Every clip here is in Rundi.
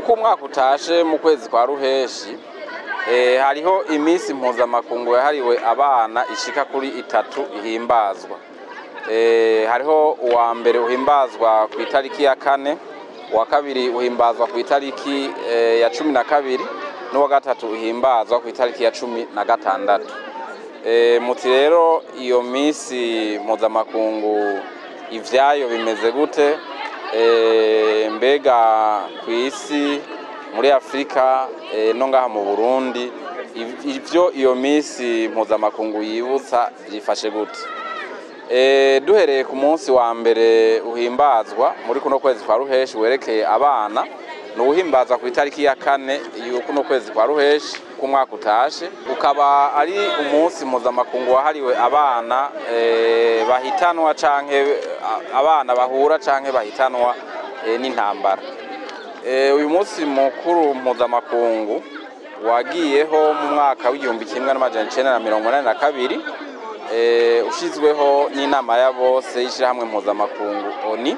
uko umwaka utashe mu kwezi kwa ruheshi hariho iminsi mpuzamakungu yahariwe abana ishika kuri 3 ihimbazwa. Hariho uwa mbere uhimbazwa ku itariki ya 4, uwa kabiri uhimbazwa ku itariki ya 12 n'uwa gatatu uhimbazwa ku itariki ya 16. Muti rero iyo minsi mpuzamakungu ivyayo bimeze gute? Mbega kw'isi muri Afrika no ngaha mu Burundi ivyo iyo minsi mpuzamakungu yibutsa byifashe gute? Duhereye ku munsi wa mbere uhimbazwa muri kuno kwezi kwa ruheshi werekeye abana no uhimbazwa ku itariki ya 4 y'ukuno kwezi kwa ruheshi ku mwaka utashe, ukaba ari umunsi mpuzamakungu wahariwe abana bahitanwa canke abana bahura canke bahitanwa n'intambara. Uyu munsi mukuru mpuzamakungu wagiyeho mu mwaka w'1982 ushizweho n'inama ya bose y'ishirahamwe mpuzamakungu ONU.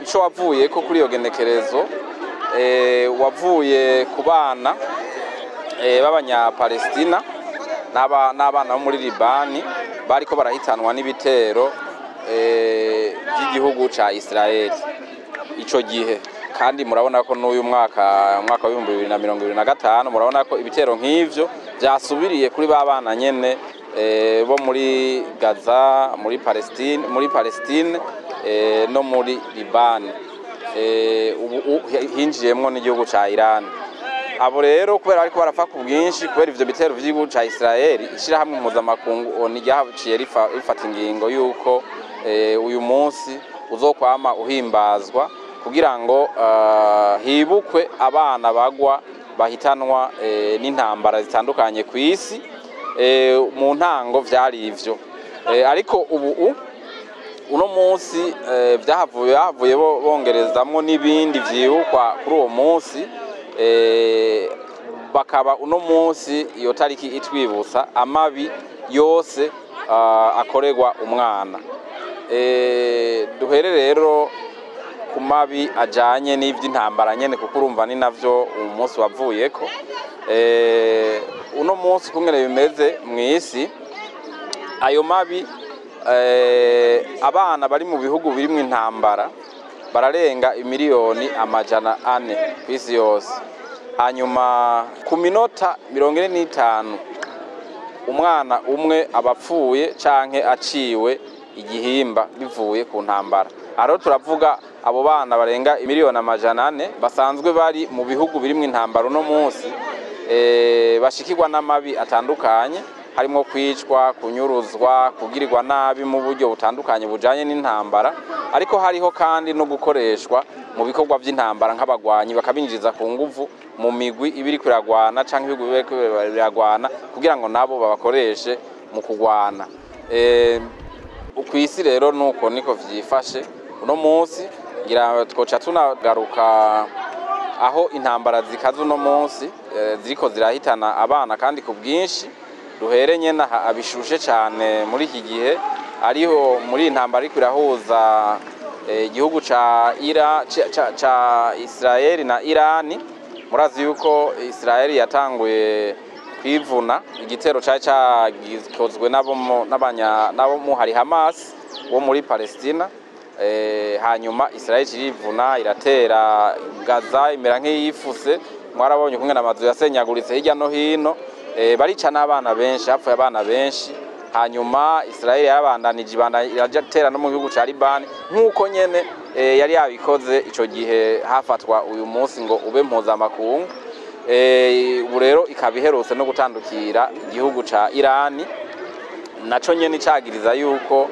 Ico wavuye ko kuri iyo genekerezo wavuye ku bana b'abanya-Palestina n'abana bo muri Libani bariko barahitanwa n'ibitero by'igihugu ca Israel ico gihe. Kandi murabona ko n'uyu mwaka wa 2025 murabona ko ibitero nk'ivyo byasubiriye kuri babana nyene bo muri Gaza, muri Palestine no muri Libani. Ubu hinjiyemwo n'igihugu ca Iran. Abo rero kubera ariko barafa ku bwinshi kubera ivyo bitero vy'igihugu ca Israel, ishirahamwe mpuzamakungu ONU ryaciye rifata ingingo yuko uyu munsi uzokwama uhimbazwa kugira ngo hibukwe abana bagwa bahitanwa n'intambara zitandukanye ku isi. Mu ntango vyari ivyo, ariko ubu uno munsi vyahavuye bongerezamwo n'ibindi vyibukwa kuri uwo munsi. Bakaba uno munsi iyo tariki itwibutsa amabi yose akorerwa umwana. Duhere rero ku mabi ajanye n'ivy'intambara nyene kuko urumva ni navyo umunsi wavuyeko. Uno munsi kungene bimeze mw'isi, ayo mabi abana bari mu bihugu birimwo intambara bararenga imiliyoni 400 kw'isi yose. Hanyuma ku minota 45 umwana umwe abapfuye canke aciwe igihimba bivuye ku ntambara. Aro turavuga abo bana barenga imiliyoni 400 basanzwe bari mu bihugu birimwo intambara uno munsi bashikirwa n'amabi atandukanye, harimo kwicwa, kunyuruzwa, kugirirwa nabi mu buryo butandukanye bujanye n'intambara, ariko hariho kandi no gukoreshwa mu bikorwa by'intambara nk'abagwanyi bakabinjiza ku nguvu mu migwi ibiri kwiragwana canke ibihugu biragwana kugira ngo nabo babakoreshe mu kugwana. Ukwisi rero nuko niko vyifashe uno munsi. Ngira twoca tunagaruka aho intambara zikaze uno munsi ziriko zirahitana abana kandi ku bwinshi. Duhere nyene abishushe cyane muri iki gihe ariho muri intambara ariko irahuza igihugu ca Israel na Iran. Murazi yuko Israel yatanguye kwivuna igitero cyagikozwe nabo muhari Hamas wo muri Palestina. Hanyuma Israel irivuna iratera Gaza imera nk'iyifuse. Mwarabonye kungena amazu yasenyaguritse hirya no hino. Barica n'abana benshi, hapfuye abana benshi. Hanyuma Israel yabandanije iratera no mu gihugu ca Libani nk'uko nyene yari yabikoze ico gihe hafatwa uyu munsi ngo ube mpuzamakungu. Ubu rero ikabiherutse no gutandukira igihugu ca Iran, naco nyene cagiriza yuko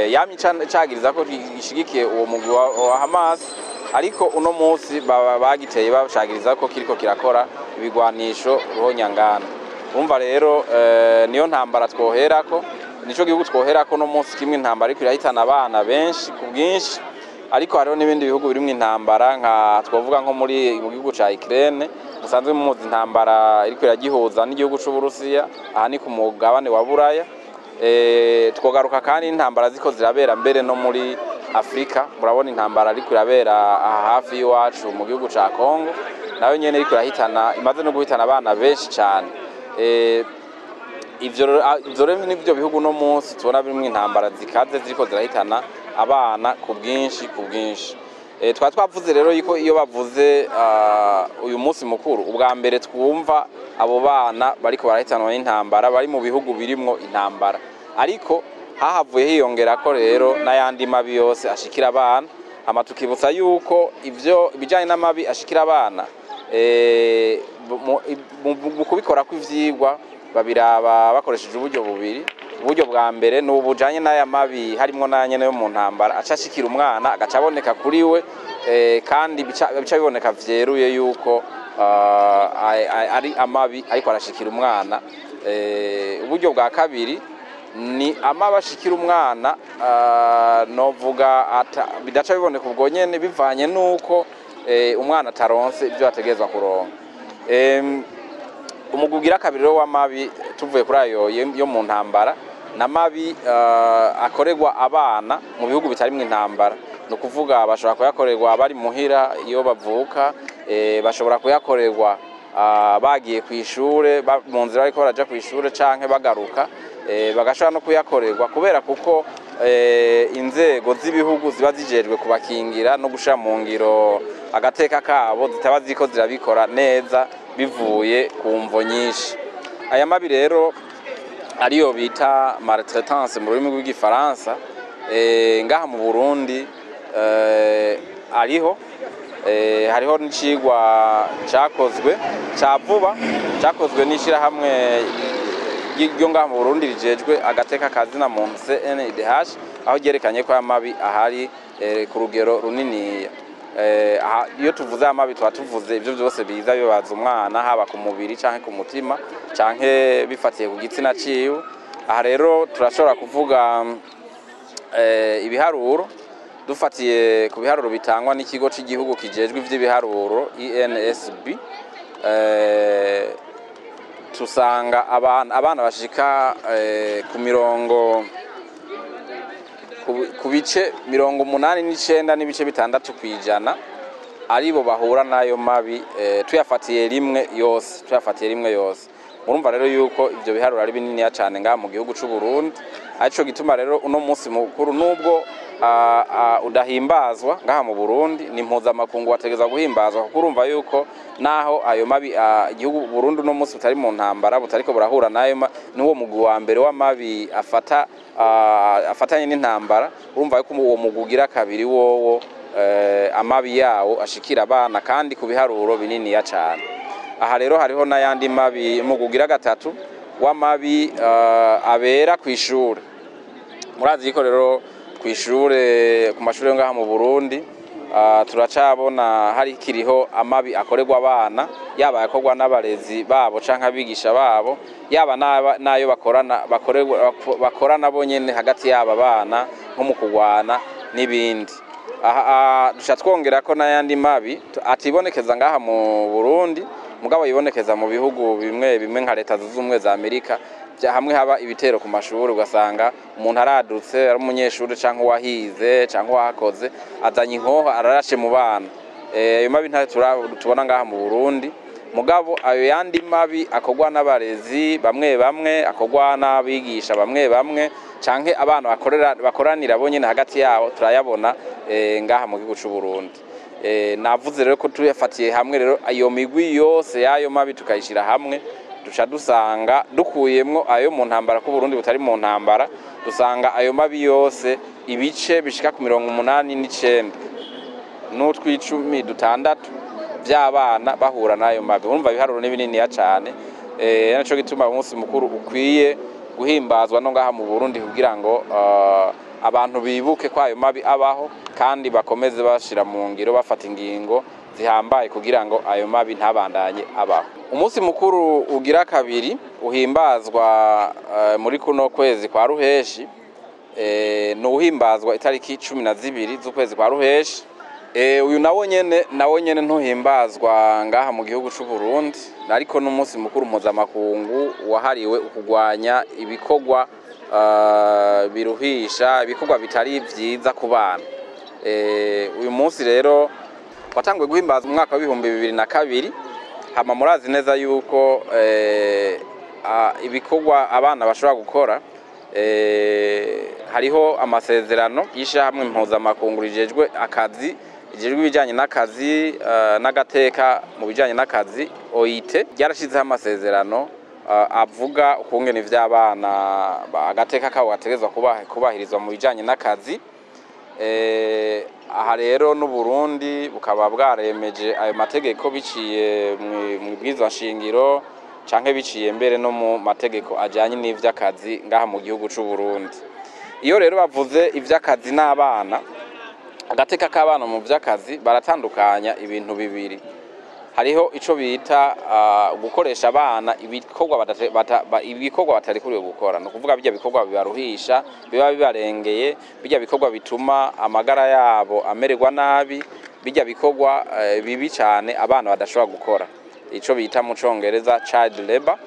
yami cagiriza ko gishigikiye uwo mugwi wa Hamas, ariko uno munsi bagiteye bashagiriza ko kiriko kirakora ibigwanisho ruhonyangana. Umva rero niyo ntambara twoherako, nico gihugu twoherako no munsi kimwe intambara ariko irahitana abana benshi ku bwinshi. Ariko hariho n'ibindi bihugu birimwo intambara nka twovuga nko mu gihugu ca Ukraine musanzwe muzi intambara iriko iragihuza n'igihugu c'u Burusiya, aha ni ku mugabane wa Buraya. Twogaruka kandi intambara ziko zirabera mbere no muri Afrika murabona intambara ariko irabera hafi y'iwacu mu gihugu ca Kongo nayo nyene ariko irahitana imaze no guhitana abana benshi cyane. Ivyo rero nivyo bihugu no munsi tubona birimwe intambara zikaze ziriko zirahitana abana ku bwinshi. Twavuze rero yuko iyo bavuze uyu munsi mukuru ubwa mbere twumva abo bana bariko barahitanwa n'intambara bari mu bihugu birimwo intambara, ariko hahavuye hiyongera ko rero n'ayandi mabi yose ashikira abana. Tukibutsa yuko ivyo bijanye n'amabi ashikira abana mu kubikora kw'ivyigwa babiraba bakoresheje uburyo bubiri. Uburyo bwa mbere n'ubujanye n'aya mabi harimwo n'anyene yo mu ntambara acashikira umwana agaca aboneka kuri we, kandi bica biboneka vyeruye yuko ari amabi ariko arashikira umwana. Uburyo bwa kabiri ni amabi ashikira umwana novuga bidaca biboneka ubwo nyene bivanye nuko umwana ataronse ivyo ategerezwa kuronka. Umugugira kabiri w'amabi tuvuye kuri ayo yo mu ntambara n'amabi akorerwa abana mu bihugu bitarimwe intambara. No kuvuga bashobora kuyakorerwa bari muhira iyo bavuka, bashobora kuyakorerwa bagiye kwishure mu nzira ariko baraja kwishure canke bagaruka, bagashobora no kuyakorerwa kubera kuko inzego z'ibihugu ziba zijejwe kubakingira no gushira mu ngiro agateka kabo zitaba ziko zirabikora neza bivuye ku mvo nyinshi. Aya mabi rero ariyo bita maltraitance mu rurimi rw'igifaransa, ngaha mu Burundi hariho n'icigwa cakozwe ca vuba cakozwe n'ishirahamwe ryo ngaha mu Burundi rijejwe agateka kazina muntu CNIDH, aho ryerekanye ko amabi ahari ku rugero runiniya. Iyo tuvuze amabi tuvuze ivyo byose biza bibaza umwana haba ku mubiri canke ku mutima canke bifatiye ku gitsina ciwe. Aha rero turashobora kuvuga ibiharuro dufatiye ku biharuro bitangwa n'ikigo cy'igihugu kijejwe ivy'ibiharuro INSB. Tusanga abana bashika ku bice 89 n'ibice 6% aribo bahura nayo mabi tuyafatiye rimwe yose. Murumva rero yuko ivyo biharuro ari binini cyane ngaha mu gihugu c'u Burundi, arico gituma rero uno munsi mukuru nubwo udahimbazwa ngaha mu Burundi ni mpuzamakungu wategeza guhimbazwa, kuko urumva yuko naho ayo mabi igihugu Burundi uno munsi butari mu ntambara butariko burahura nayo n'uwo mugwi wa mbere w'amabi afatanye n'intambara. Urumva yuko uwo mugwi ugira kabiri wowo amabi yawo ashikira abana kandi ku biharuro binini cyane. Aha rero hariho n'ayandi mabi mu kugira gatatu w'amabi abera kw'ishure. Murazi yuko rero kw'ishure ku mashuri yo ngaha mu Burundi turacabona hari kiriho amabi akorerwa abana, yaba yakorwa n'abarezi babo canke abigisha babo, yaba nayo bakorana bo nyene hagati y'aba bana nko mu kugwana n'ibindi. Dusha twongera ko n'ayandi mabi atibonekeza ngaha mu Burundi mugabo yibonekeza mu bihugu bimwe nka Leta Zunze Ubumwe za Amerika, hamwe haba ibitero ku mashuri ugasanga umuntu aradutse ari umunyeshuri canke wahize canke wakoze azanye inkoho ararashe mu bana. Ayo mabi nta tubona ngaha mu Burundi, mugabo ayo yandi mabi akorwa n'abarezi bamwe akorwa n'abigisha bamwe canke abana bakoranira bo nyene hagati yabo turayabona ngaha mu gihugu c'u Burundi. Navuze rero ko tuyafatiye hamwe rero ayo migwi yose yayo mabi tukayishira hamwe duca dusanga dukuyemwo ayo mu ntambara ku Burundi butari mu ntambara, dusanga ayo mabi yose ibice bishika ku 89 n'utwi16 by'abana bahura nayo mabi. Urumva ibiharuro n'ibinini cyane, naco gituma umunsi mukuru ukwiye guhimbazwa no ngaha mu Burundi kugira ngo abantu bibuke ko ayo mabi abaho kandi bakomeze bashira mu ngiro bafata ingingo zihambaye kugira ngo ayo mabi ntabandanye abaho. Umunsi mukuru ugira kabiri uhimbazwa muri kuno kwezi kwa Ruheshi, no uhimbazwa itariki 12 z'ukwezi kwa Ruheshi. Uyu nawo nyene ntuhimbazwa ngaha mu gihugu c'u Burundi, ariko n'umunsi mukuru mpuzamakungu wahariwe ukugwanya ibikorwa biruhisha, ibikorwa bitari vyiza ku bana. uyu munsi rero watanguye guhimbaza mu mwaka wa 2022 hama murazi neza yuko ibikorwa abana bashobora gukora hariho amasezerano y'ishyirahamwe mpuzamakungu rijejwe akazi rijejwe ibijyanye n'akazi n'agateka mu bijyanye n'akazi OIT ryarashizeho amasezerano avuga ukungene ivy'abana agateka kabo gategezwa kubahirizwa mu bijyanye n'akazi. Aha rero n'u Burundi bukaba bwaremeje ayo mategeko biciye mu bwirizwa nshingiro canke biciye mbere no mu mategeko ajanye n'ivy'akazi ngaha mu gihugu c'u Burundi. Iyo rero bavuze ivy'akazi n'abana, agateka k'abana mu vy'akazi baratandukanya ibintu bibiri. Hariho ico bita gukoresha abana ibikorwa batarikuriwe gukora, no kuvuga bijya bikorwa bibaruhisha, biba bibarengeye, bijya bikorwa bituma amagara yabo amererwa nabi, bijya bikorwa bibi cyane abana badashobora gukora, ico bita mu Congereza child labor.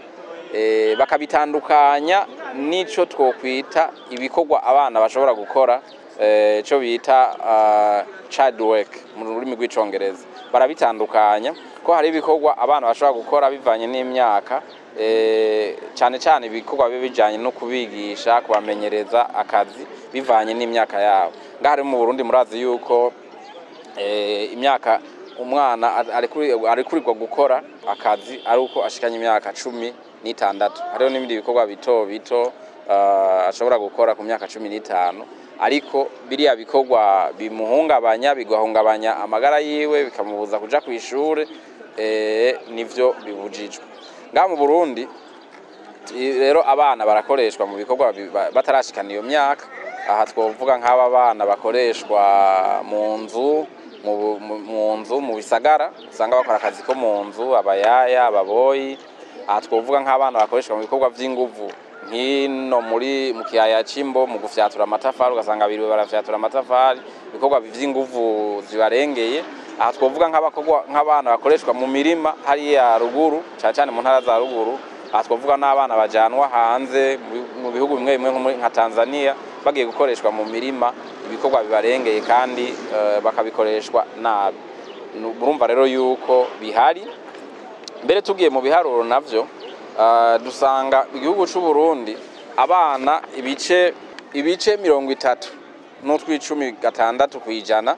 Bakabitandukanya nico twokwita ibikorwa abana bashobora gukora, ico bita child work mu rurimi rw'icongereza. Barabitandukanya ko hari ibikorwa abana bashobora gukora bivanye n'imyaka, cyane cyane ibikorwa bijanye no kubigisha, kubamenyereza akazi bivanye n'imyaka yabo. Ngaha mu Burundi murazi yuko imyaka umwana arikurirwa gukora akazi ari uko ashikanye imyaka 16. Hariho n'ibindi bikorwa bito bito ashobora gukora ku myaka 15, ariko biriya bikorwa bimuhungabanya, bigahungabanya amagara yiwe, bikamubuza kuja ku ishure, nivyo bibujijwe. Ngaha mu Burundi rero abana barakoreshwa mu bikorwa batarashikana iyo myaka. Aha twovuga nk'aba bana bakoreshwa mu nzu mu bisagara, usanga bakora akazi ko mu nzu, abayaya, ababoyi. Aha twovuga nk'abana bakoreshwa mu bikorwa vy'inguvu nkino mu kiyaya c'imbo mu gufyatura amatafari, ugasanga biriwe barafyatura amatafari, ibikorwa vy'inguvu zibarengeye. Aha twovuga nk'abana bakoreshwa mu mirima hariya ruguru, cyane mu ntara za ruguru. Aha twovuga n'abana bajanwa hanze mu bihugu bimwe bimwe nka Tanzania, bagiye gukoreshwa mu mirima, ibikorwa bibarengeye kandi bakabikoreshwa nabi. Murumva rero yuko bihari. Mbere tugiye mu biharuro navyo dusanga igihugu c'u Burundi abana ibice 30 n'utw'icumi kwijana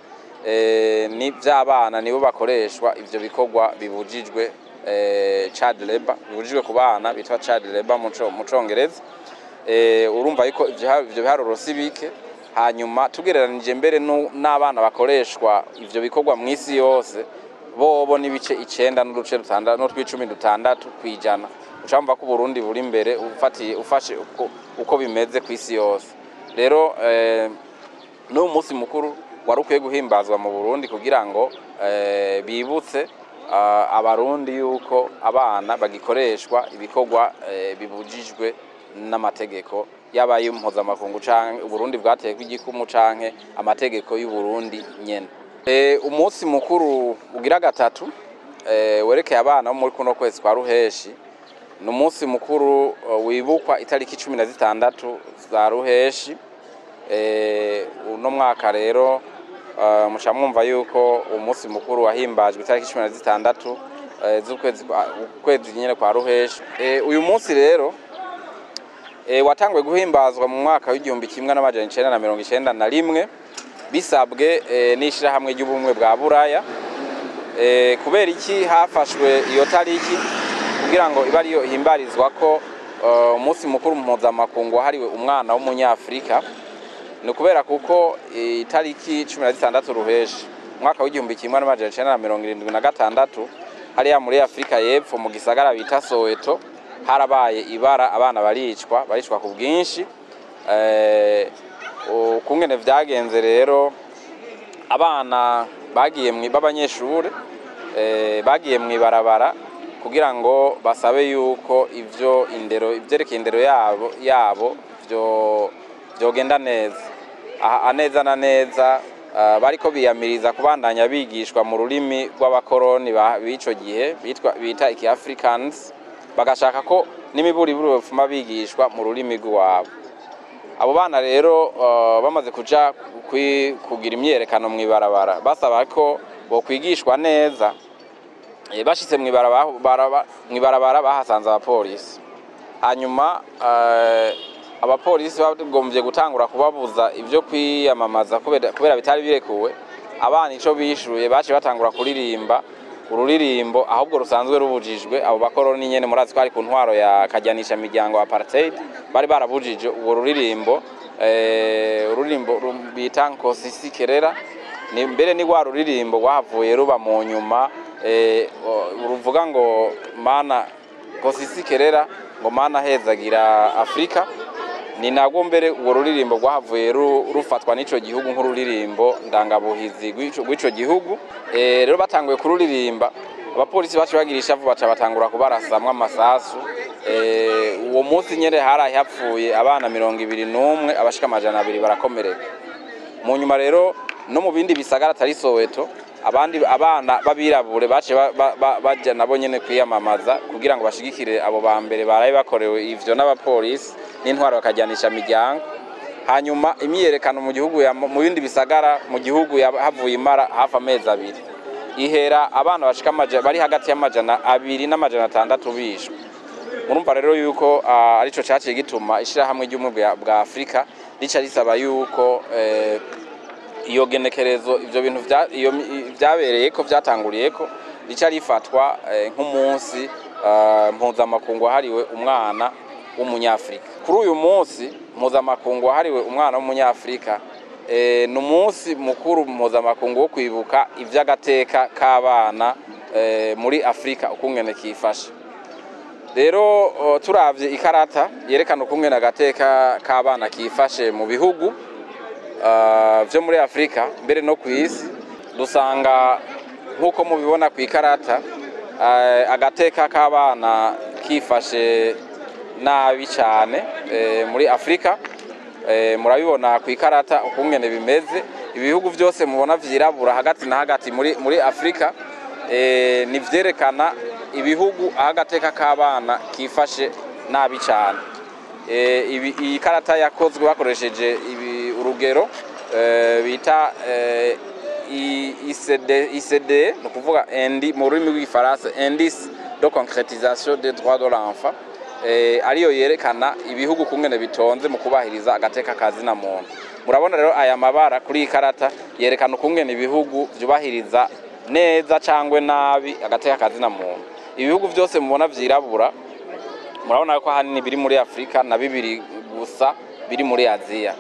ni vy'abana nibo bakoreshwa ivyo bikorwa bibujijwe, child labor, bibujijwe ku bana bitwa child labor mu Congereza. Urumva yuko ivyo biharuro si bike. Hanyuma tugereranije mbere n'abana bakoreshwa ivyo bikorwa mu isi yose, bobo n'ibice 9 n'utw'icumi kwijana. Ucamva ko Burundi buri imbere ufashe uko bimeze ku isi yose. Rero no munsi mukuru warukwiye guhimbazwa mu Burundi kugira ngo bibutse abarundi yuko abana bagikoreshwa ibikorwa bibujijwe n'amategeko yabaye mpuzamakungu canke Burundi bwateye kw'igikumu canke amategeko y'u Burundi nyene. Umunsi mukuru ugira gatatu werekeye abana bo muri kuno kwezi kwa Ruheshi, ni umunsi mukuru wibukwa itariki 16 za Ruheshi. Uno mwaka rero muca mwumva yuko umunsi mukuru wahimbajwe itariki 16 z'ukwezi nyene kwa Ruheshi. Uyu munsi rero watangwe guhimbazwa mu mwaka w'1991 bisabwe n'ishirahamwe ry'ubumwe bwa Buraya. Kubera iki hafashwe iyo tariki kugira ngo iba ariyo himbarizwa ko umunsi mukuru mpuzamakungu wahariwe umwana w'umunyafrika? Ni kubera kuko itariki 16 Ruheshi mwaka w'1976 hariya muri Afrika y'Epfo mu gisagara bita Soweto harabaye ibara, abana baricwa ku bwinshi. Ukungene vyagenze rero, abana bagiye b'abanyeshure bagiye mwibarabara kugira ngo basabe yuko ivyerekeye indero yabo vyogenda neza. Neza na neza bariko biyamiriza kubandanya bigishwa mu rurimi rw'abakoroni b'ico gihe bita iki-Africans, bagashaka ko n'imiburiburi bafuma bigishwa mu rurimi rwabo. abo bana rero bamaze kuja kugira imyerekano mw'ibarabara basaba ko bokwigishwa neza, bashitse mw'ibarabara bahasanze abapolisi. Hanyuma abapolisi bagombye gutangura kubabuza ivyo kwiyamamaza kubera bitari birekuwe. Abana ico bishuye baci batangura kuririmba ururirimbo ahubwo rusanzwe rubujijwe. Abo bakoroni nyene murazi ko ari ku ntwaro ya kajyanisha miryango apartheid, bari barabujije uwo ruririmbo bita Nkosisi Kerera. Ni mbere ni rwa ruririmbo rwahavuye ruba mu nyuma ruvuga ngo mana Nkosisi Kerera, ngo mana hezagira Afrika. Ni nagwo mbere uwo ruririmbo rwahavuye rufatwa n'ico gihugu nk'ururirimbo ndangabuhizi rw'ico gihugu. Rero batanguye kururirimba, abapolisi bacu bagirisha vuba baca batangura kubarasamwa amasasu. Uwo munsi nyene haraye hapfuye abana 21, abashika 200 barakomereka. Mu nyuma rero no mu bindi bisagara atari Soweto, abandi abana babirabure bace baje nabo nyene kwiyamamaza kugira ngo bashigikire abo bambere baraye bakorewe ivyo n'abapolisi n'intwaro bakajyanisha miryango. Hanyuma imyerekano mu gihugu mu bindi bisagara mu gihugu havuye imara hafi amezi 2. Ihera abana bashika bari hagati y'amajana 2 n'amajana 6 bishwe. Murumva rero yuko arico cyaciye gituma ishirahamwe ry'umwe bwa Afrika rica risaba yuko iyo genekerezo ivyo bintu vyabereye ko vyatanguriye ko rica rifatwa nk'umunsi mpuzamakungu wahariwe umwana w'umunyafrika. Kuri uyu munsi mpuzamakungu wahariwe umwana w'umunyafrika ni umunsi mukuru mpuzamakungu wo kwibuka ivy'agateka k'abana muri Afrika ukungene kifashe. Rero turavye ikarata yerekana ukungene agateka k'abana kifashe mu bihugu vyo muri Afrika mbere no kw'isi, dusanga nkuko mubibona ku ikarata agateka k'abana kifashe nabi cyane muri Afrika. Murabibona ku ikarata ukungene bimeze. Ibihugu byose mubona vyirabura hagati na hagati muri Afrika ni vyerekana ibihugu agateka k'abana kifashe nabi cyane. Iyi karata yakozwe bakoresheje urugero bita ICD, no kuvuga mu rurimi rw'igifaransa indice de concrétisation des droits de l'enfant, ariyo yerekana ibihugu kungene bitonze mu kubahiriza agateka kazina muntu. Murabona rero aya mabara kuri ikarata yerekana ukungene ibihugu vyubahiriza neza cangwe nabi agateka kazina muntu. Ibihugu byose mubona vyirabura murabona ko hanini biri muri Afrika na 2 gusa biri muri Aziya.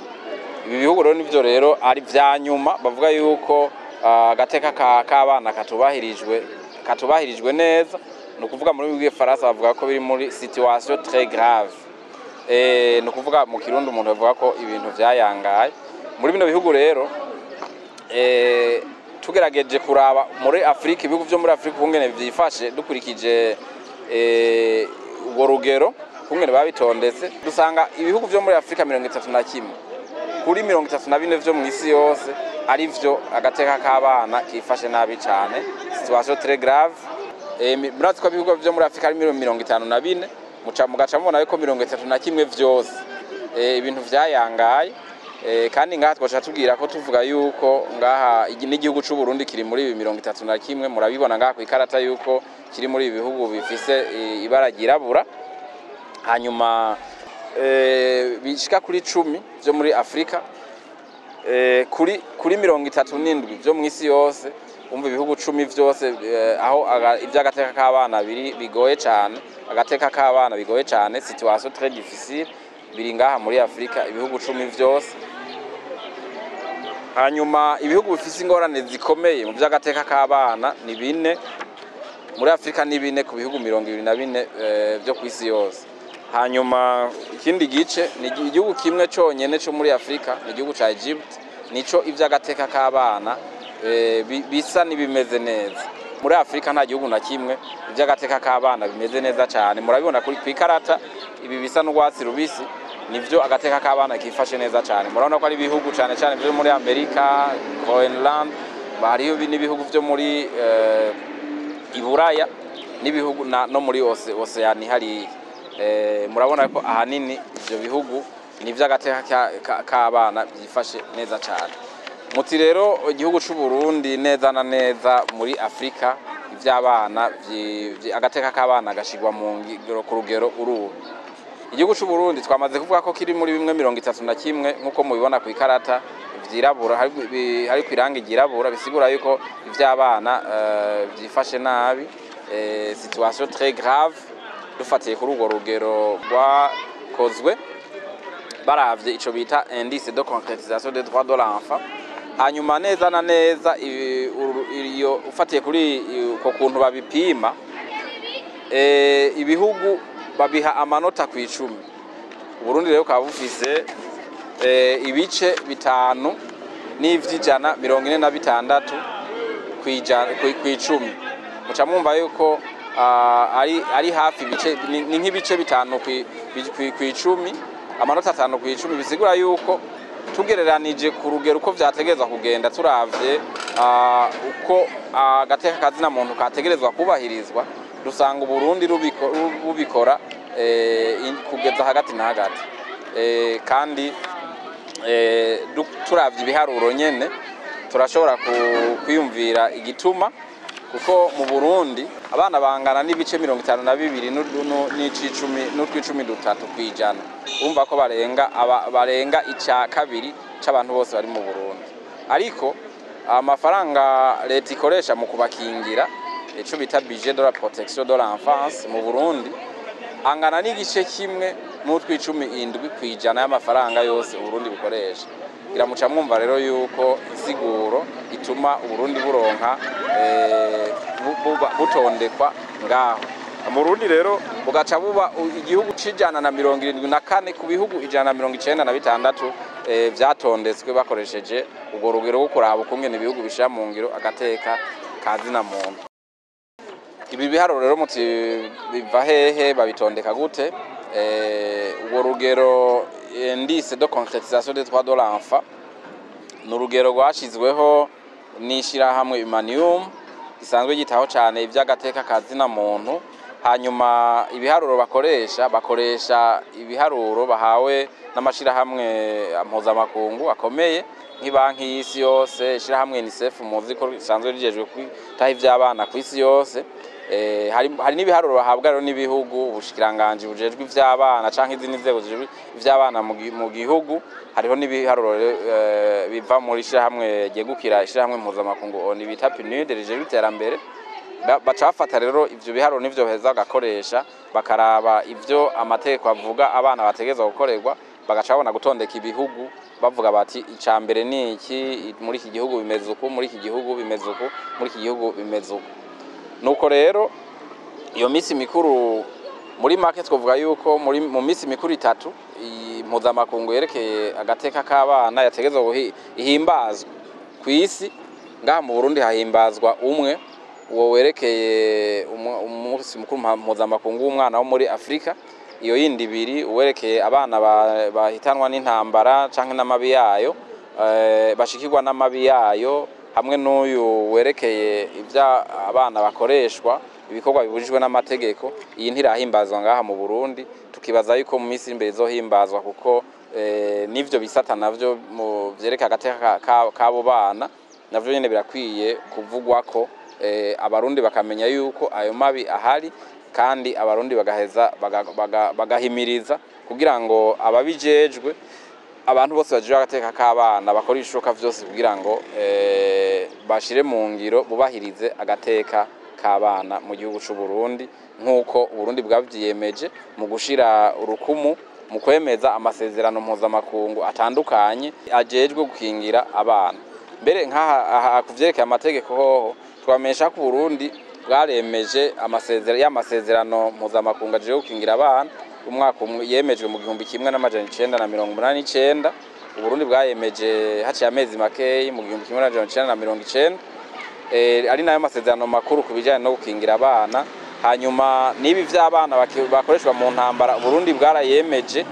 Ibi bihugu rero nivyo rero ari vyanyuma bavuga yuko agateka k'abana katubahirijwe neza. No kuvuga muri bw'ifaransa bavuga ko biri muri situation très grave. No kuvuga mu Kirundi umuntu bavuga ko ibintu vyayangaye. Muri bino bihugu rero tugerageje kuraba muri Afrika, ibihugu vyo muri Afrika kungene vyifashe dukurikije ubwo rugero kungene babitondetse, dusanga ibihugu vyo muri Afrika 31 kuri 34 vyo mw'isi yose ari vyo agateka k'abana kifashe nabi cyane, situation très grave. Murazi ko ibihugu vyo muri Afrika ari 54 mugaca mubona yuko 31 vyose ibintu vyayangaye. Kandi ngaha twacha tubwira ko tuvuga yuko ngaha n'igihugu c'u Burundi kiri muri 31. Murabibona ngaha ku ikarata yuko kiri muri ibihugu bifise ibara ryirabura. Hanyuma bishika kuri 10 vyo muri Afrika, kuri 37 vyo mw'isi yose. Umva ibihugu 10 vyose aho ivy'agateka k'abana bigoye cyane, agateka k'abana bigoye cyane, situation très difficile biri ngaha muri Afrika, ibihugu 10 vyose. Hanyuma ibihugu bifise ingorane zikomeye mu vy'agateka k'abana ni 4 muri Afrika, ni 4 ku bihugu 24 vyo kw'isi yose. Hanyuma ikindi gice ni igihugu kimwe cyonyene cyo muri Afrika, ni igihugu ca Egypt, nico ivy'agateka k'abana bisa nibimeze neza. Muri Afrika nta gihugu na kimwe ivy'agateka k'abana bimeze neza cyane. Murabibona kuri kwikarata ibi bisa n'urwatsi rubisi nivyo agateka k'abana kifashe neza cyane. Murabona ko ari ibihugu cyane cyane byo muri Amerika, Groenland, bariyo n'ibihugu byo muri Iburaya n'ibihugu no muri Oceania hari. Murabona ko ahanini ivyo bihugu n'ivy'agateka k'abana byifashe neza cyane. Muti rero igihugu c'u Burundi neza na neza muri Afrika ivy'abana agateka k'abana gashigwa mu ngiro ku rugero urubu. Igihugu c'u Burundi twamaze kuvuga ko kiri muri bimwe 31 nkuko mubibona ku ikarata vyirabura hari kwiranga girabura bisigura yuko ivy'abana byifashe nabi, situation très grave dufatiye kuri urwo rugero rwakozwe baravye ico bita indice de concrétisation des droits de l'enfant. Hanyuma neza na neza iyo ufatiye kuri uko kuntu babipima ibihugu babiha amanota ku 10. Burundi rero ukaba bufise ibice 5 n'ivy'ijana 46 ku 10. Muca mwumva yuko ari hafi ibice ni nk'ibice 5 ku 10, amanota 5 ku 10 bisigura yuko tugereranije ku rugero uko vyategerezwa kugenda turavye uko agateka kazina muntu kategerezwa kubahirizwa dusanga Burundi rubikora kugeza hagati na hagati, kandi turavye ibiharuro nyene turashobora kwiyumvira igituma, kuko mu Burundi abana bangana n'ibice 52 n'icumi dutatu kwijana. Umva ko barenga ica kabiri c'abantu bose bari mu Burundi. Ariko amafaranga leta ikoresha mu kubakingira ico bita budget de la protection de l'enfance mu Burundi angana n'igice kimwe n'utw'icumi kwijana y'amafaranga yose Burundi bukoresha. Iramuca mwumva rero yuko insiguro ituma Burundi buronka butondekwa ngaho. Mu Burundi rero bugaca buba igihugu c'ijana na 74 ku bihugu 196 vyatondetswe bakoresheje ubwo rugero rwo kuraba ukungene ibihugu bishira mu ngiro agateka kazina muntu. Ibi biharuro rero muti biva hehe babitondeka gute? Ubwo rugero indice de concrétisation des droits de l'enfant n'urugero rwashizweho n'ishirahamwe Humanium isanzwe gitaho cyane ivy'agateka kazina muntu. Hanyuma ibiharuro bakoresha ibiharuro bahawe n'amashirahamwe mpuzamakungu akomeye nk'ibanki y'isi yose, ishirahamwe UNICEF muzi ko isanzwe rijejwe kwitaho ivy'abana ku isi yose. Hari n'ibiharuro bahabwa rero n'ibihugu ubushikiranganje bujejwe ivy'abana canke izindi nzego zijejwe ivy'abana mu gihugu. Hariho n'ibiharuro biva muri ishirahamwe ryegukira ishirahamwe mpuzamakungu ONU bita PNUD rijejwe iterambere. Bacafata rero ivyo biharuro nivyo heza gakoresha bakaraba ivyo amategeko avuga abana bategezwa gukorerwa, bagacabona gutondeka ibihugu bavuga bati icambere ni iki muri iki gihugu bimeze uko, muri iki gihugu bimeze uko, muri iki gihugu bimeze uko. Nuko rero iyo misi mikuru muri make twovuga yuko mu misi mikuru 3 mpuzamakungu yerekeye agateka k'abana yategezwa ihimbazwa ku isi. Ngaha mu Burundi hahimbazwa umwe uwo werekeye umunsi mukuru mpuzamakungu w'umwana wo muri Afrika. Iyo yindi ibiri uwerekeye abana bahitanwa n'intambara canke n'amabi yayo, bashikirwa n'amabi yayo, hamwe n'uyu werekeye ivya abana bakoreshwa ibikorwa bibujijwe n'amategeko. Iyi ntirahimbazwa ngaha mu Burundi, tukibaza yuko mu minsi imbere izohimbazwa kuko nivyo bisata navyo mu vyereka agateka k'abo bana navyo nyene birakwiye kuvugwa ko abarundi bakamenya yuko ayo mabi ahari, kandi abarundi bagaheza bagahimiriza kugira ngo ababijejwe abantu bose bajije agateka k'abana bakora ishoka vyose kugira ngo bashire mu ngiro bubahirize agateka k'abana mu gihugu c'u Burundi, nkuko Burundi bwavyiyemeje mu gushira urukumu mu kwemeza amasezerano mpuzamakungu atandukanye ajejwe gukingira abana. Mbere nkaha kuvyerekeye amategeko hoho twamenyesha ko Burundi bwaremeje amasezerano mpuzamakungu aje gukingira abana umwaka yemejwe mu 1989. Burundi bwayemeje haciye amezi makeyi mu 1990 ari nayo masezerano makuru kubijanye no gukingira abana. Hanyuma nibi vy'abana bakoreshwa mu ntambara Burundi bwarayemeje,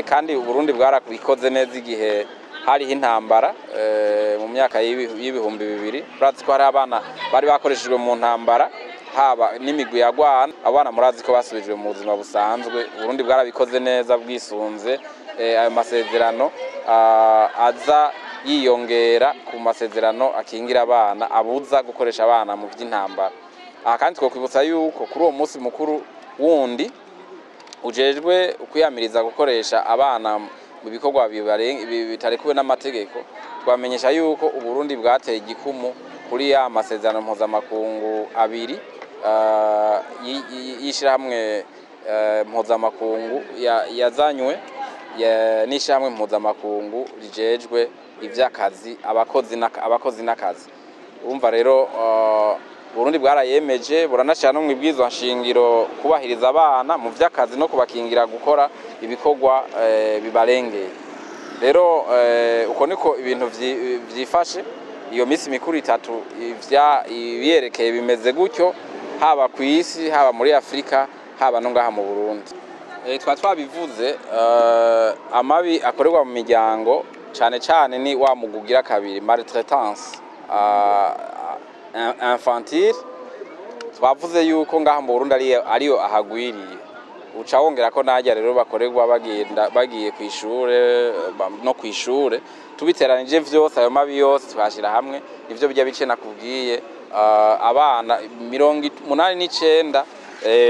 kandi Burundi bwarabikoze neza igihe hariho intambara mu myaka y'ibihumbi 2000. Urazi ko hari abana bari bakoreshejwe mu ntambara haba n'imigwi yagwana, abana murazi ko basubijwe mu buzima busanzwe. Burundi bwarabikoze neza bwisunze ayo masezerano aza yiyongera ku masezerano akingira abana abuza gukoresha abana mu by'intambara. Aha kandi twokwibutsa yuko kuri uwo munsi mukuru wundi ujejwe kwiyamiriza gukoresha abana mu bikorwa bitarekuwe n'amategeko, twamenyesha yuko Uburundi bwateye igikumu kuri ya masezerano mpuzamakungu abiri y'ishirahamwe mpuzamakungu yazanywe n'ishirahamwe mpuzamakungu rijejwe ivy'akazi abakozi n'akazi. Urumva rero Burundi bwarayemeje buranashira no mwibwirizwa nshingiro kubahiriza abana mu vy'akazi no kubakingira gukora ibikorwa bibarengeye. Rero uko niko ibintu vyifashe iyo misi mikuru itatu ibyerekeye bimeze gutyo, haba ku isi, haba muri Afrika, haba no ngaha mu Burundi. Twabivuze amabi akorerwa mu miryango cyane cyane ni wa mugugira kabiri, maltraitance infantile. Twavuze yuko ngaha mu Burundi ariyo ahagwiriye, uca wongera ko najya rero bakorerwa bagiye ku ishure no ku ishure, tubiteranije vyose ayo mabi yose twashira hamwe nivyo bijya bice nakubwiye. Abana 89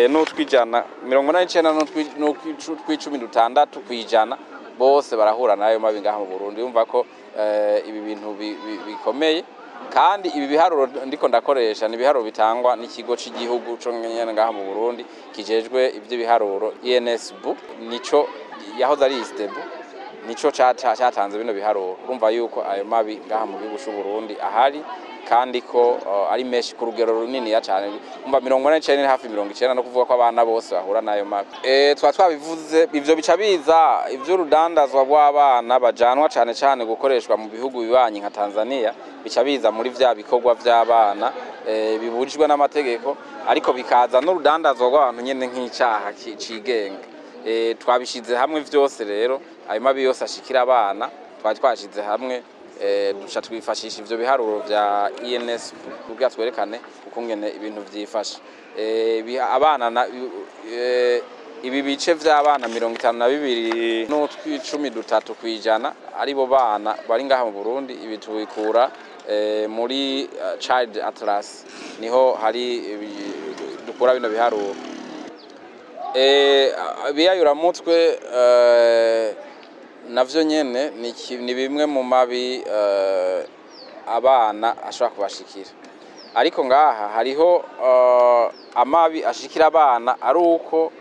n'utwijana 89 n'utwi16 kwijana bose barahura nayo mabi ngaha mu Burundi. Yumva ko ibi bintu bikomeye, kandi ibi biharuro ndiko ndakoresha ni biharuro bitangwa n'ikigo cy'igihugu cyo ngaha mu Burundi kijejwe ivyo biharuro INSB, nico yahoze ari ISTEB, nico cyatanze bino biharuro. Urumva yuko ayo mabi ngaha mu gihugu cy'u Burundi ahari, kandi ko ari meshi ku rugero runini ya cyane. Umva 89 hafi 90 no kuvuga ko abana bose bahura nayo mabi. Twabivuze ivyo bica biza ivyo rudandazwa rw'abana bajanwa cyane cyane gukoreshwa mu bihugu bibanyi nka Tanzania, bica biza muri vya bikorwa vy'abana bibujijwe n'amategeko, ariko bikaza n'urudandazwa rw'abantu nyene nk'icyaha cigenga. Twabishize hamwe vyose rero ayo mabi yose ashikira abana twashize hamwe, duca twifashisha ivyo biharuro vya INSB kugira twerekane uko ngene ibintu vyifashe. Abana ibi bice vy'abana 52 n'utwi13 kwijana aribo bana bari ngaha mu Burundi. Ibi tubikura muri Child Atlas, niho hari dukura bino biharuro. Biyayuramutwe navyo nyene ni bimwe mu mabi abana ashobora kubashikira, ariko ngaha hariho amabi ashikira abana ari uko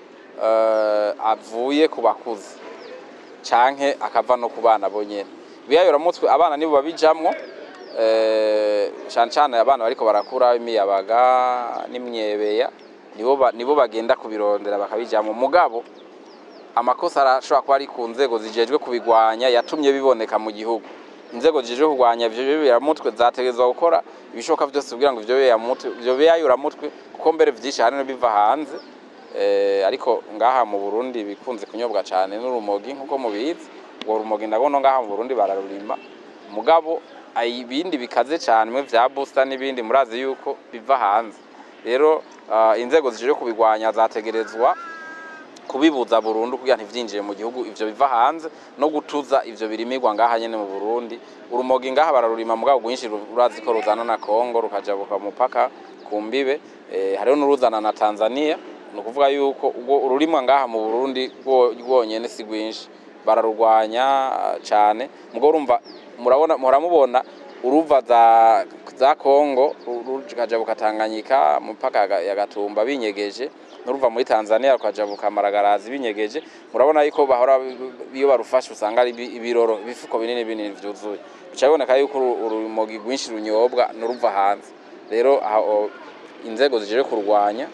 avuye ku bakuze canke akava no ku bana bonyene. Biyayuramutwe abana nibo babijamwo cyane cyane abana bariko barakura imiyabaga n'imyebeya, nibo bagenda kubirondera bakabijamwo. Mugabo amakosa arashobora kuba ari ku nzego zijejwe kubigwanya yatumye biboneka mu gihugu. Inzego zijejwe kugwanya ivyo biyayuramutwe zategezwa gukora ibishoboka vyose kugira ngo ivyo biyayuramutwe, kuko mbere vyinshi hari no biva hanze. Ariko ngaha mu Burundi bikunze kunyobwa cyane n'urumogi nkuko mubizi. Ngo urumogi ndagono ngaha mu Burundi bararurima, mugabo ibindi bikaze cyane mwe vya booster n'ibindi murazi yuko biva hanze. Rero inzego zijejwe kubigwanya zategerezwa kubibuza burundu kugira ntivyinjire mu gihugu ivyo biva hanze, no gutuza ivyo birimirwa ngaha nyene mu Burundi. Urumogi ngaha bararurima, mugabo gwinshi urazi ko ruzana na Kongo rukajabuka mupaka kumbibe. Hariho n'uruzana na Tanzania, no kuvuga yuko ubwo ururimwa ngaha mu Burundi rwonyene si gwinshi, bararurwanya cyane. Mugo urumva muramubona uruva za Kongo rukajabuka Tanganyika mupaka ya Gatumba binyegeje, nuruva muri Tanzania rukajabuka Maragarazi binyegeje. Murabona yuko bahora iyo barufasha usanga ari ibiroro bifuko binini binini vyuzuye, bicaboneka yuko urumogi gwinshi runyobwa nuruva hanze. Rero aho inzego zijeje kurwanya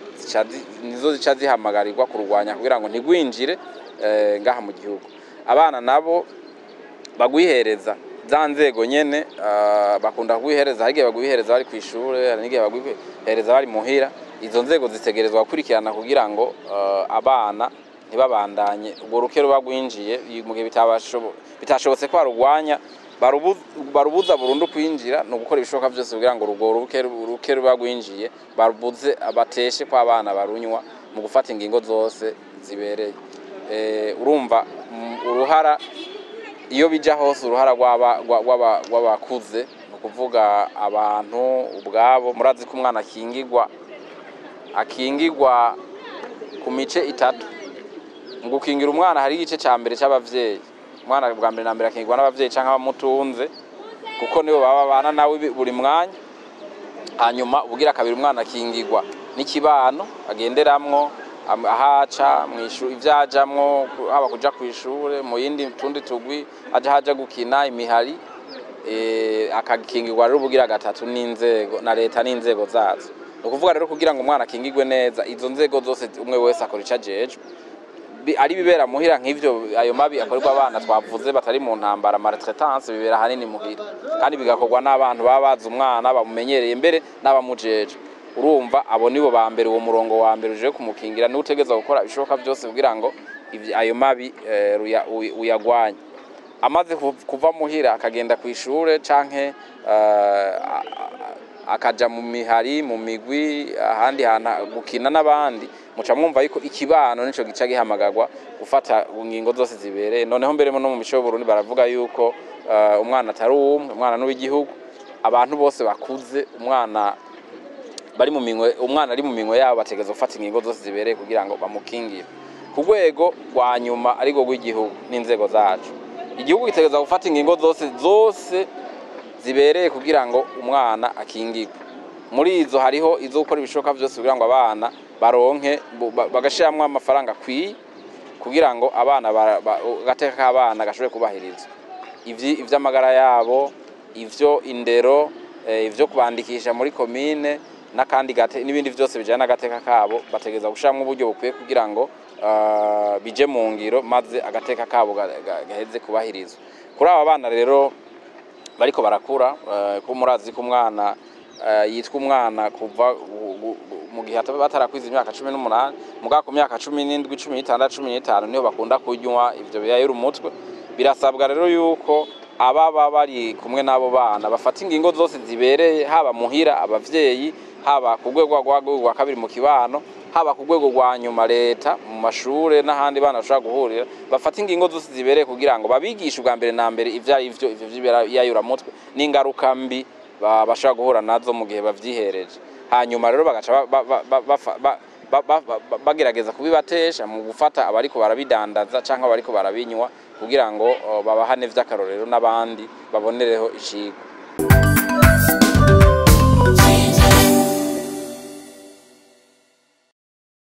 nizo zica zihamagarirwa kurwanya kugira ngo ntigwinjire ngaha mu gihugu. Abana nabo bagwihereza za nzego nyene bakunda kugwihereza, hagiye bagwihereza bari kwishure, hanigiye bagwihereza bari muhira. Izo nzego zitegerezwa gukurikirana kugira ngo abana ntibabandanye ubwo rukero bagwinjiye mu gihe bitashobotse ko barugwanya, barubuza burundu kwinjira no gukora ibishoboka byose kugira ngo rukero bagwinjiye barubuze abateshe kwa abana barunywa mu gufata ingingo zose zibereye. Urumva uruhara iyo bija hose uruhara rw'abakuze kuvuga abantu ubwabo. Murazi ko umwana akingirwa ku mice itatu. Mu gukingira umwana hari igice ca mbere c'abavyeyi. Umwana bwa mbere na mbere akingirwa n'abavyeyi canke abamutunze kuko nibo baba bana nawe buri mwanya. Hanyuma ubugira kabiri umwana akingirwa n'ikibano agenderamwo, ahaca mw'ishuri, ivyajamwo, haba kuja kw'ishure, mu yindi tundi tugwi haja gukina imihari. Akakingirwa rero ubugira gatatu n'inzego na leta n'inzego zazo. Ukuvuga rero kugira ngo umwana akingirwe neza, izo nzego zose umwe wese akora ico ajejwe. Ari bibera muhira nk'ivyo, ayo mabi akorerwa abana twavuze batari mu ntambara, maltraitance, bibera hanini muhira, kandi bigakorwa n'abantu baba bazi umwana bamumenyereye mbere n'abamujeje. Urumva abo nibo ba mbere, uwo murongo wa mbere uje kumukingira ni utegeza gukora ibishoboka byose kugira ngo ayo mabi uyagwanye. Amaze kuva muhira akagenda kw'ishure canke akaja mu mihari, mu migwi, ahandi hantu gukina n'abandi, muca mwumva yuko ikibano nico gica gihamagagwa gufata ingingo zose zibereye. Noneho mbere no mu mico y'Uburundi baravuga yuko umwana atari umwe, umwana n'uw'igihugu. Abantu bose bakuze, umwana ari mu minwe yabo bategeza gufata ingingo zose zibereye kugira ngo bamukingire. Ku rwego rwa nyuma ariko rw'igihugu n'inzego zacu, igihugu gitegeza gufata ingingo zose zibereye kugira ngo umwana akingirwe. Muri izo hariho izo gukora ibishoboka byose kugira ngo abana baronke bagashiramwo amafaranga akwiye kugira ngo abana gateka k'abana gashobore kubahirizwa. Ivy'amagara yabo, ivyo indero, ivyo kubandikisha muri komine n'akandi n'ibindi byose bijana n'agateka kabo bategeza gushiramwo uburyo bukwiye kugira ngo bije mu ngiro maze agateka kabo gaheze kubahirizwa. Kuri aba bana rero bariko barakura, ko murazi ko umwana yitwa umwana kuva mu gihe batarakwiza imyaka 18, mugaka ku myaka 17, 16, 15 niho bakunda kunywa ivyo biyayura umutwe. Birasabwa rero yuko ababa bari kumwe n'abo bana bafata ingingo zose zibereye, haba muhira abavyeyi, haba ku rwego rwa kabiri mu kibano, haba ku rwego rwa nyuma leta mu mashure n'ahandi bana bashobora guhurira, bafata ingingo zose zibereye kugira ngo babigishe ubwa mbere na mbere ivyo biyayura mutwe n'ingaruka mbi bashobora guhura nazo mu gihe bavyihereje. Hanyuma rero bagaca bagerageza kubibatesha mu gufata abariko barabidandaza canke abariko barabinywa kugira ngo babahane vy'akarorero n'abandi babonereho icigwa.